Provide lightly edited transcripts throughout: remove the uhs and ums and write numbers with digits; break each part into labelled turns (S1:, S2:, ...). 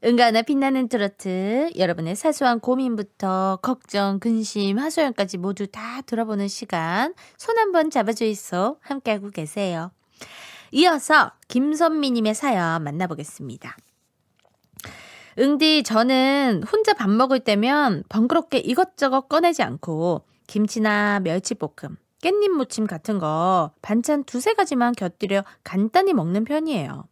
S1: 은가나 빛나는 트로트, 여러분의 사소한 고민부터 걱정, 근심, 하소연까지 모두 다 들어보는 시간, 손 한번 잡아줘 있어 함께하고 계세요. 이어서 김선미님의 사연 만나보겠습니다. 응디, 저는 혼자 밥 먹을 때면 번거롭게 이것저것 꺼내지 않고 김치나 멸치볶음, 깻잎무침 같은 거 반찬 두세 가지만 곁들여 간단히 먹는 편이에요.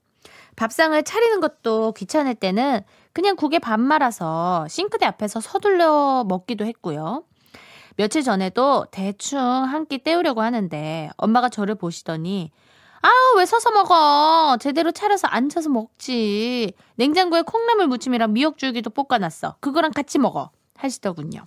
S1: 밥상을 차리는 것도 귀찮을 때는 그냥 국에 밥 말아서 싱크대 앞에서 서둘러 먹기도 했고요. 며칠 전에도 대충 한 끼 때우려고 하는데 엄마가 저를 보시더니 아우, 왜 서서 먹어? 제대로 차려서 앉아서 먹지. 냉장고에 콩나물 무침이랑 미역줄기도 볶아놨어. 그거랑 같이 먹어. 하시더군요.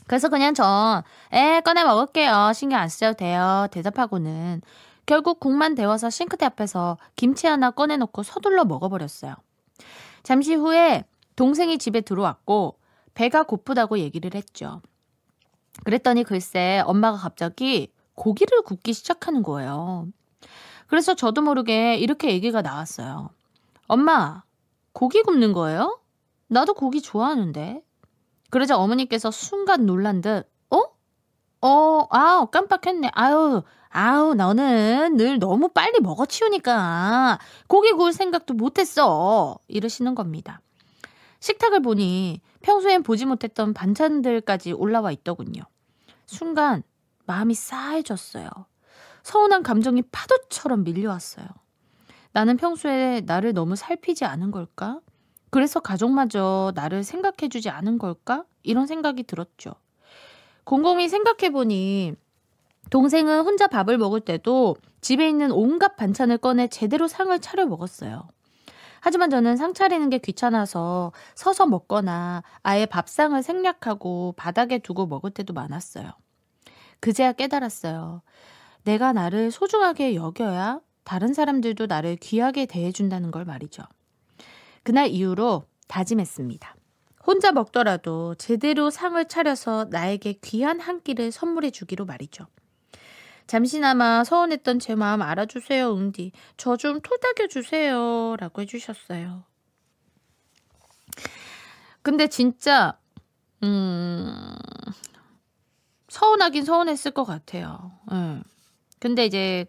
S1: 그래서 그냥 꺼내 먹을게요. 신경 안 쓰셔도 돼요. 대답하고는 결국 국만 데워서 싱크대 앞에서 김치 하나 꺼내놓고 서둘러 먹어버렸어요. 잠시 후에 동생이 집에 들어왔고 배가 고프다고 얘기를 했죠. 그랬더니 글쎄 엄마가 갑자기 고기를 굽기 시작하는 거예요. 그래서 저도 모르게 이렇게 얘기가 나왔어요. 엄마, 고기 굽는 거예요? 나도 고기 좋아하는데. 그러자 어머니께서 순간 놀란 듯 깜빡했네. 아우, 너는 늘 너무 빨리 먹어치우니까 고기 구울 생각도 못했어. 이러시는 겁니다. 식탁을 보니 평소엔 보지 못했던 반찬들까지 올라와 있더군요. 순간 마음이 싸해졌어요. 서운한 감정이 파도처럼 밀려왔어요. 나는 평소에 나를 너무 살피지 않은 걸까? 그래서 가족마저 나를 생각해주지 않은 걸까? 이런 생각이 들었죠. 곰곰이 생각해보니 동생은 혼자 밥을 먹을 때도 집에 있는 온갖 반찬을 꺼내 제대로 상을 차려 먹었어요. 하지만 저는 상 차리는 게 귀찮아서 서서 먹거나 아예 밥상을 생략하고 바닥에 두고 먹을 때도 많았어요. 그제야 깨달았어요. 내가 나를 소중하게 여겨야 다른 사람들도 나를 귀하게 대해준다는 걸 말이죠. 그날 이후로 다짐했습니다. 혼자 먹더라도 제대로 상을 차려서 나에게 귀한 한 끼를 선물해 주기로 말이죠. 잠시나마 서운했던 제 마음 알아주세요, 은디. 저 좀 토닥여 주세요. 라고 해주셨어요. 근데 진짜 서운하긴 서운했을 것 같아요. 근데 이제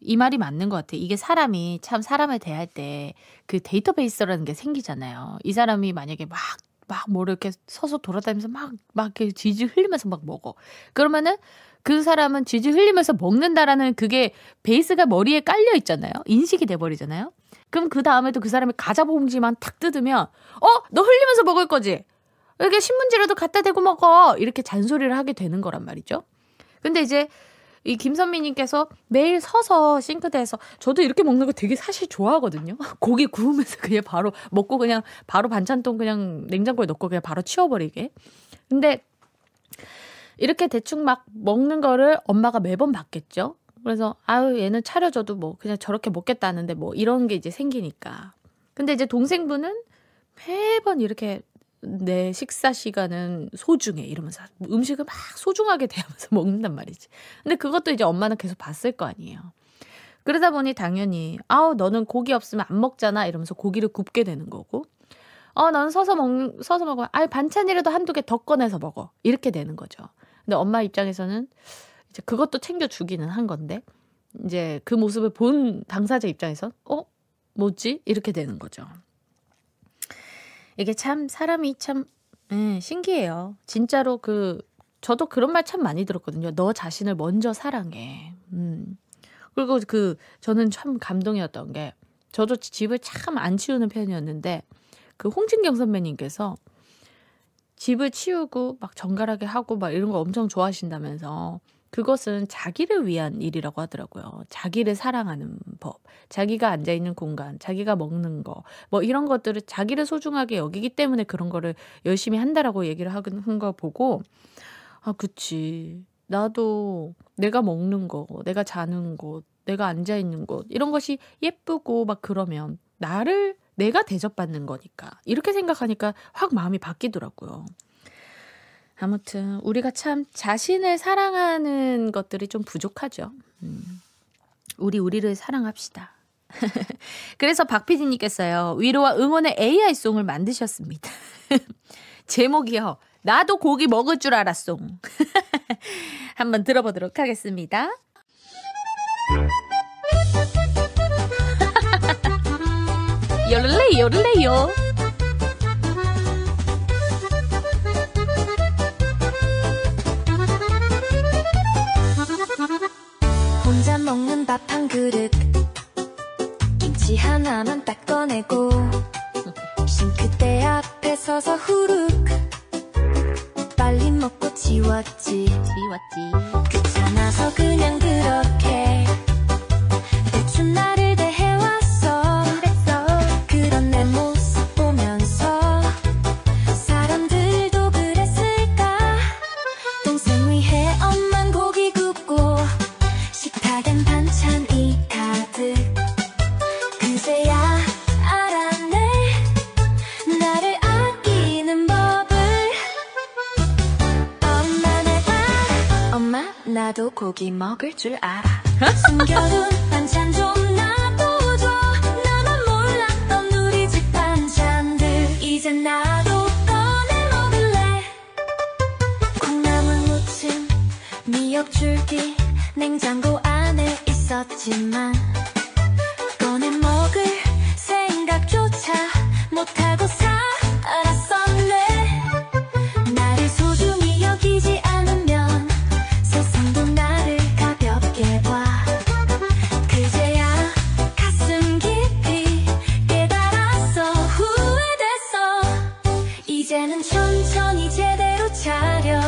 S1: 이 말이 맞는 것 같아요. 이게 사람이 참 사람을 대할 때 그 데이터베이스라는 게 생기잖아요. 이 사람이 만약에 막 뭐를 이렇게 서서 돌아다니면서 막 이렇게 질질 흘리면서 막 먹어. 그러면은 그 사람은 질질 흘리면서 먹는다라는 그게 베이스가 머리에 깔려 있잖아요. 인식이 돼버리잖아요. 그럼 그 다음에도 그 사람이 과자 봉지만 탁 뜯으면 너 흘리면서 먹을 거지? 이렇게 신문지라도 갖다 대고 먹어. 이렇게 잔소리를 하게 되는 거란 말이죠. 근데 이제 이 김선미님께서 매일 서서 싱크대에서 저도 이렇게 먹는 거 되게 사실 좋아하거든요. 고기 구우면서 그냥 바로 먹고 그냥 바로 반찬통 그냥 냉장고에 넣고 그냥 바로 치워버리게. 근데 이렇게 대충 막 먹는 거를 엄마가 매번 봤겠죠. 그래서 얘는 차려줘도 뭐 그냥 저렇게 먹겠다는데 뭐 이런 게 이제 생기니까. 근데 이제 동생분은 매번 이렇게 내 식사 시간은 소중해 이러면서 음식을 막 소중하게 대하면서 먹는단 말이지. 근데 그것도 이제 엄마는 계속 봤을 거 아니에요. 그러다 보니 당연히 너는 고기 없으면 안 먹잖아 이러면서 고기를 굽게 되는 거고 너는 서서 먹어. 반찬이라도 한두 개 더 꺼내서 먹어. 이렇게 되는 거죠. 근데 엄마 입장에서는 이제 그것도 챙겨주기는 한 건데 이제 그 모습을 본 당사자 입장에서 뭐지? 이렇게 되는 거죠. 이게 참 사람이 참 신기해요. 진짜로 저도 그런 말 참 많이 들었거든요. 너 자신을 먼저 사랑해. 그리고 저는 참 감동이었던 게 저도 집을 참 안 치우는 편이었는데 홍진경 선배님께서 집을 치우고 막 정갈하게 하고 막 이런 거 엄청 좋아하신다면서 그것은 자기를 위한 일이라고 하더라고요. 자기를 사랑하는 법, 자기가 앉아있는 공간, 자기가 먹는 거, 뭐 이런 것들을 자기를 소중하게 여기기 때문에 그런 거를 열심히 한다라고 얘기를 한 거 보고 그치. 나도 내가 먹는 거, 내가 자는 곳, 내가 앉아있는 곳 이런 것이 예쁘고 막 그러면 내가 대접받는 거니까 이렇게 생각하니까 확 마음이 바뀌더라고요. 아무튼 우리가 참 자신을 사랑하는 것들이 좀 부족하죠. 우리를 사랑합시다. 그래서 박 PD님께서요. 위로와 응원의 AI송을 만드셨습니다. 제목이요. 나도 고기 먹을 줄 알았송. 한번 들어보도록 하겠습니다. 요를레 요를레요.
S2: 혼자 먹는 밥 한 그릇 김치 하나만 딱 꺼내고 싱크대 앞에 서서 후룩 빨리 먹고 지웠지 귀찮아서 그냥 그렇게 대충 나를 대해왔어 그런 내 모습 보면서 사람들도 그랬을까 동생 위해 엄만 고기 굽고 식탁엔 반찬이 가득 그제야 알았네 나를 아끼는 법을 엄마 나도 고기 먹을 줄 알아 숨겨둔 반찬 좀 놔둬줘 나만 몰랐던 우리 집 반찬들 이제 나도 꺼내 먹을래 콩나물 무침 미역 줄기 냉장고 안에 있었지만 꺼내 먹을 생각조차 못하고 살았었네 나를 소중히 여기지 않으면 세상도 나를 가볍게 봐 그제야 가슴 깊이 깨달았어 후회됐어 이제는 천천히 제대로 차려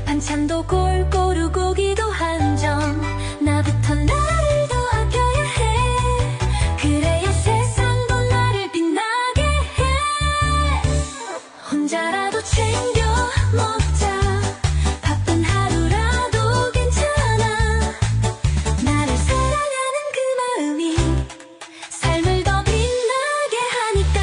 S2: 반찬도 골고루 고기도 한점 나부터 나를 더 아껴야 해 그래야 세상도 나를 빛나게 해 혼자라도 챙겨 먹자 바쁜 하루라도 괜찮아 나를 사랑하는 그 마음이 삶을 더 빛나게 하니까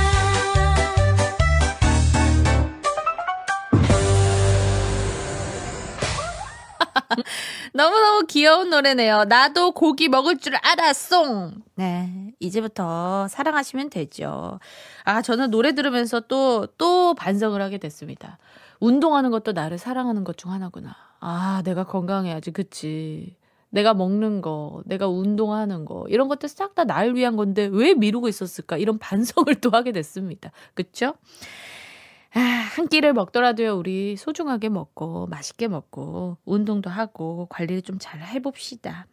S1: 너무너무 귀여운 노래네요. 나도 고기 먹을 줄 알았송. 네, 이제부터 사랑하시면 되죠. 아, 저는 노래 들으면서 또 반성을 하게 됐습니다. 운동하는 것도 나를 사랑하는 것 중 하나구나. 아, 내가 건강해야지. 그치. 내가 먹는 거, 내가 운동하는 거 이런 것들 싹 다 나를 위한 건데 왜 미루고 있었을까? 이런 반성을 또 하게 됐습니다. 그쵸? 아, 한 끼를 먹더라도요, 우리 소중하게 먹고, 맛있게 먹고, 운동도 하고, 관리를 좀 잘 해봅시다.